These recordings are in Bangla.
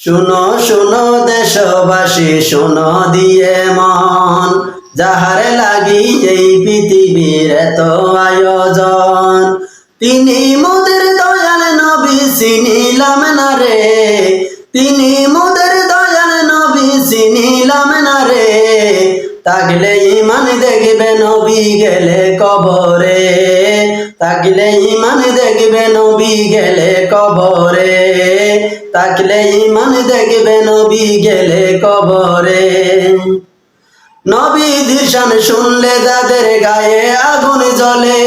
শুনো শুনো দেশবাসী, শুনো দিয়ে মন, যাহারে লাগি এই পৃথিবীর এত আয়োজন। তিনি মোদের দয়াল নবী, চিনিলাম না রে। তিনি মোদের দয়াল নবী, চিনিলাম না রে। তাকলে ইমান দেখবে নবী গেলে কবরে। তাকলে ইমান দেখবে নবী গেলে কবরে। তাকলে ইমান দেখবে নবী গেলে কবরে। নবীর শান শুনলে যাদের গায়ে আগুন জ্বলে,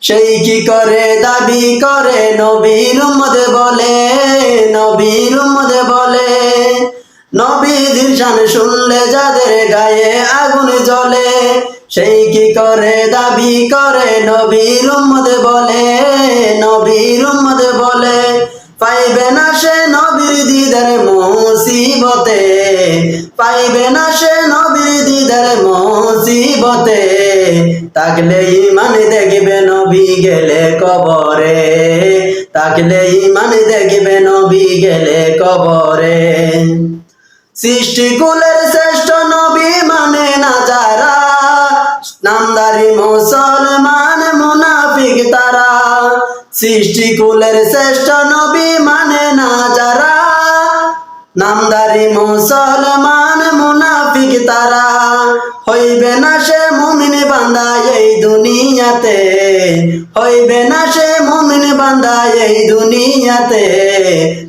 সেই কি করে দাবি করে নবীর উম্মত বলে। নবীর উম্মত বলে। নবীর শান শুনলে যাদের গায়ে আগুন জ্বলে, সেই কি করে দাবি করে নবীর উম্মত বলে। নবীর উম্মত বলে। পাইবে না সে নবীর দিদার মুসিবতে, পাইবে না সে নবীর দিদার মুসিবতে। তাকলে ইমান দেখবে নবী গেলে কবরে। তাকলে ইমান দেখবে নবী গেলে কবরে। সৃষ্টিকুলের শ্রেষ্ঠ নবী মানে না যারা, নামদারি মুসলমান মুনাফিক তারা। সৃষ্টিকুলের শ্রেষ্ঠ নবী মানে না যারা, নামদারি মুসলমান মুনাফিক তারা। হইবে না সে মুমিন বান্দা এই দুনিয়াতে, হইবে না সে মুমিন বান্দা এই দুনিয়াতে।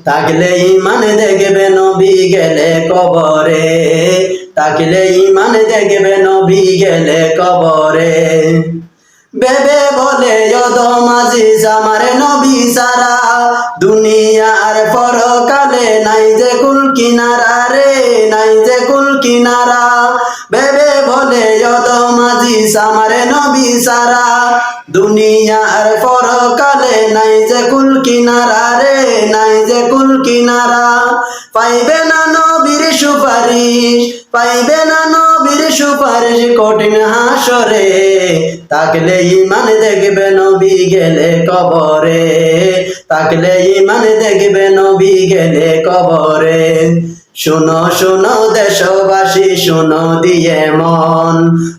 তাকলে ইমান দেখবে নবী গেলে কবরে। তাকলে ইমান দেখবে নবী গেলে কবরে। বেবে বলে অদম আজিজ আমার নবী সারা, দুনিয়ার পরকালে নাই যে কুল কিনারা রে, নাই যে কুল কিনারা। বেবে বলে অদম আজিজ আমার নবী সারা, দুনিয়ার পরকালে নাই যে কুল কিনারা রে, নাই যে কুল কিনারা। পাইবে না নবীর সুপারিশ, পাইবে না নবীর সুপারিশ কঠিন হাসরে। তাকলে ইমান দেখবে নবী গেলে কবরে। তাকলে ইমান দেখবে নবী গেলে কবরে। শুনো শুনো দেশবাসী, শুনো দিয়ে মন,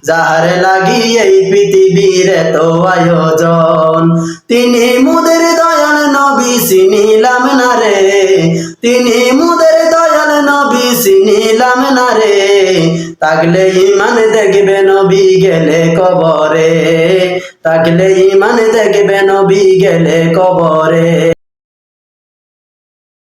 যাহারে লাগি এই পৃথিবীর এত আয়োজন। তিনি মোদের দয়াল নবী, চিনিলাম না রে। তিনি মোদের দয়াল নবী, চিনিলাম না রে। তাকলে ইমান দেখবে নবী গেলে কবরে। তাকলে ইমান দেখবে নবী গেলে কবরে।